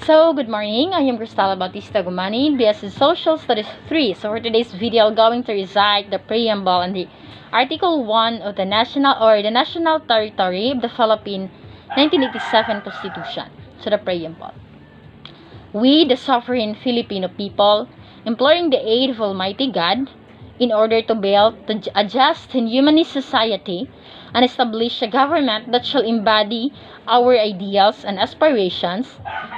Good morning. I am Cristela Bautista Gumani, BSc Social Studies 3. So for today's video, I'm going to recite the preamble and the Article 1 of the National Territory of the Philippine 1987 Constitution. So the preamble. We, the sovereign Filipino people, imploring the aid of Almighty God, in order to build a just and humanist society and establish a government that shall embody our ideals and aspirations,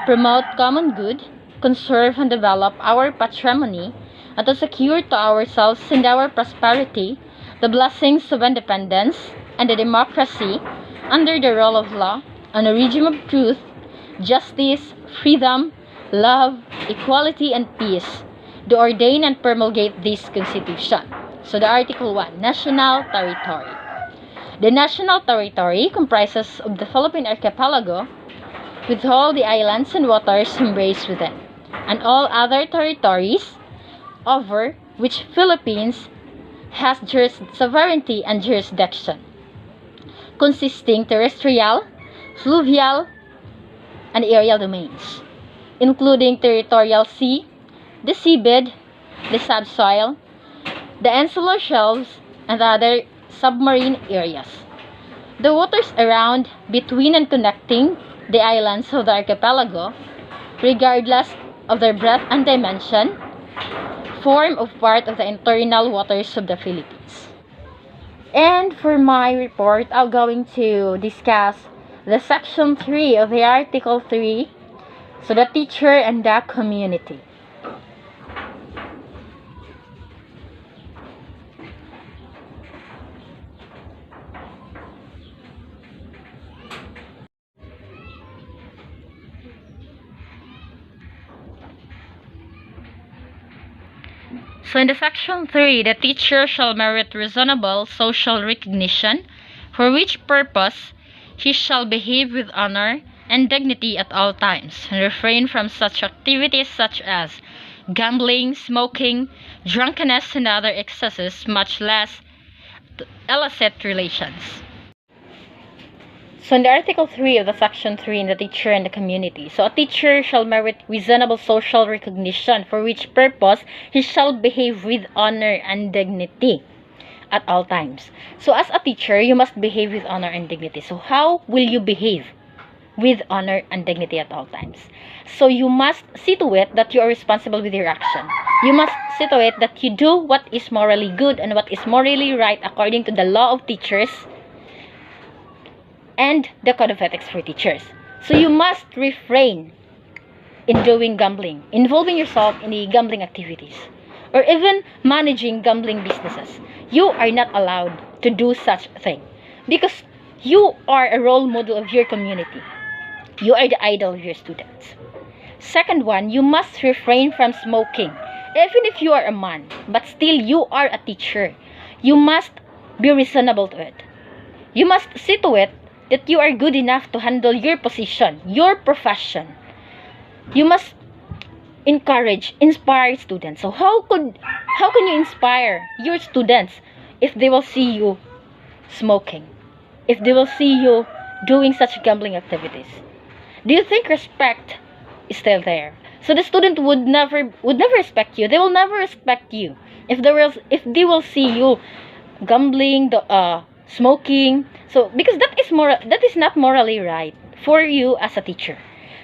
promote common good, conserve and develop our patrimony, and to secure to ourselves and our prosperity the blessings of independence and the democracy under the rule of law and a regime of truth, justice, freedom, love, equality, and peace, to ordain and promulgate this Constitution. So the Article 1, National Territory. The National Territory comprises of the Philippine Archipelago, with all the islands and waters embraced within, and all other territories over which Philippines has sovereignty and jurisdiction, consisting terrestrial, fluvial, and aerial domains, including territorial sea, the seabed, the subsoil, the insular shelves, and other submarine areas. The waters around, between, and connecting the islands of the archipelago, regardless of their breadth and dimension, form of part of the internal waters of the Philippines. And for my report, I'm going to discuss the Section 3 of the Article 3, so the teacher and the community. So in the Section 3, the teacher shall merit reasonable social recognition, for which purpose he shall behave with honor and dignity at all times, and refrain from such activities such as gambling, smoking, drunkenness, and other excesses, much less illicit relations. So in the Article 3 of the Section 3 in the teacher and the community, so a teacher shall merit reasonable social recognition, for which purpose he shall behave with honor and dignity at all times. So as a teacher, you must behave with honor and dignity. So how will you behave with honor and dignity at all times? So you must see to it that you are responsible with your action. You must see to it that you do what is morally good and what is morally right according to the law of teachers and the Code of Ethics for Teachers. So you must refrain in doing gambling, involving yourself in the gambling activities, or even managing gambling businesses. You are not allowed to do such a thing, because you are a role model of your community. You are the idol of your students. Second one, you must refrain from smoking. Even if you are a man, but still you are a teacher, you must be reasonable to it. You must see to it that you are good enough to handle your position, your profession. You must inspire students. So how can you inspire your students if they will see you smoking, if they will see you doing such gambling activities? Do you think respect is still there? So the student would never respect you. They will never respect you if they will see you gambling, smoking. So because that is not morally right for you as a teacher.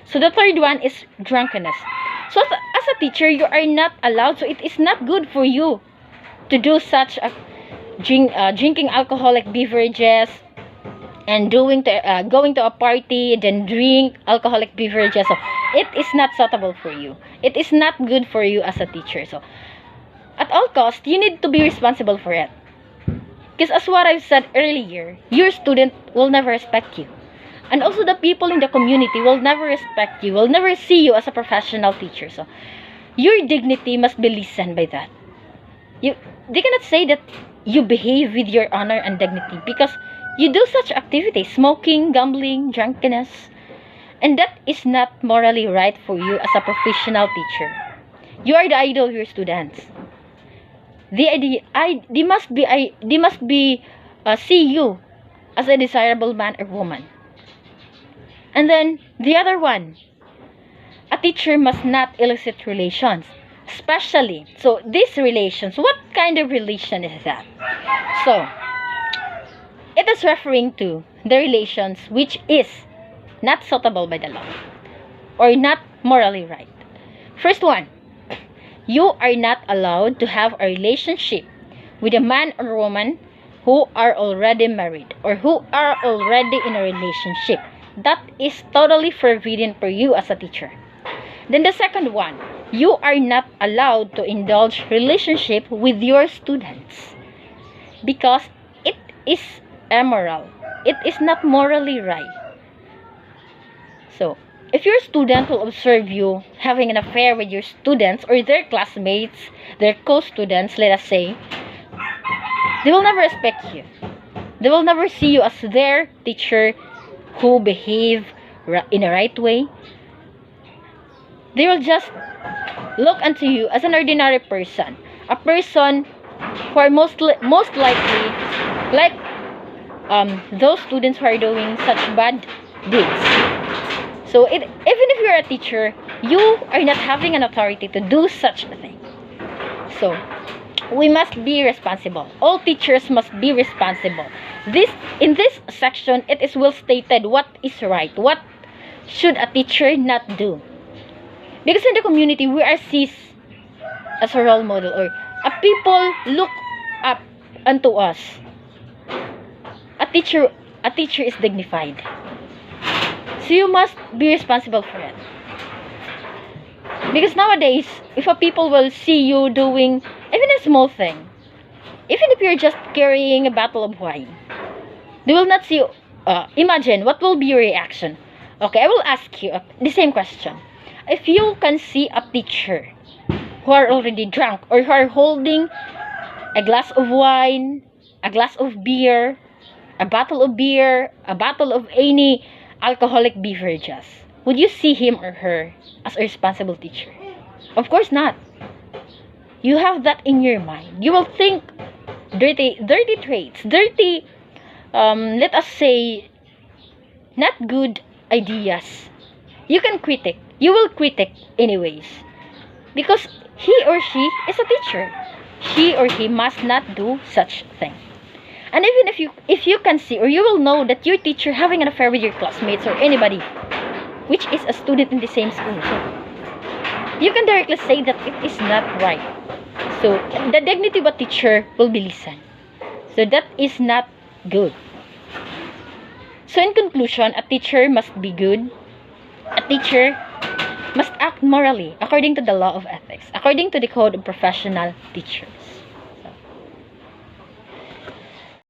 So the third one is drunkenness. So as a teacher, you are not allowed. So it is not good for you to do such a drinking alcoholic beverages and going to a party, then drink alcoholic beverages. So it is not suitable for you. It is not good for you as a teacher. So at all costs, you need to be responsible for it. Because as what I've said earlier, your student will never respect you. And also the people in the community will never respect you, will never see you as a professional teacher. So your dignity must be listened by that. They cannot say that you behave with your honor and dignity because you do such activities, smoking, gambling, drunkenness. And that is not morally right for you as a professional teacher. You are the idol of your students. They must see you as a desirable man or woman. And then the other one, a teacher must not elicit relations. Especially, so these relations, what kind of relation is that? So, it is referring to the relations which is not suitable by the law or not morally right. First one, you are not allowed to have a relationship with a man or woman who are already married or who are already in a relationship. That is totally forbidden for you as a teacher. Then the second one, you are not allowed to indulge relationship with your students because it is immoral. It is not morally right. So, if your student will observe you having an affair with your students or their classmates, their co-students, let us say, they will never respect you. They will never see you as their teacher who behave in a right way. They will just look unto you as an ordinary person. A person who are most likely like those students who are doing such bad deeds. So even if you're a teacher, you are not having an authority to do such a thing. So we must be responsible. All teachers must be responsible. In this section, it is well stated what is right, what should a teacher not do. Because in the community, we are seen as a role model, or a people look up unto us. A teacher is dignified. So you must be responsible for it. Because nowadays, if a people will see you doing even a small thing, even if you're just carrying a bottle of wine, they will not see you. Imagine what will be your reaction. Okay, I will ask you the same question. If you can see a teacher who are already drunk or who are holding a glass of wine, a glass of beer, a bottle of beer, a bottle of any alcoholic beverages, would you see him or her as a responsible teacher? Of course not. You have that in your mind. You will think dirty traits, let us say, not good ideas. You can critique. You will critique anyways. Because he or she is a teacher. She or he must not do such thing. And even if you can see or you will know that your teacher having an affair with your classmates or anybody which is a student in the same school, so you can directly say that it is not right. So the dignity of a teacher will be listened. So that is not good. So in conclusion, a teacher must be good. A teacher must act morally according to the law of ethics, according to the code of professional teachers.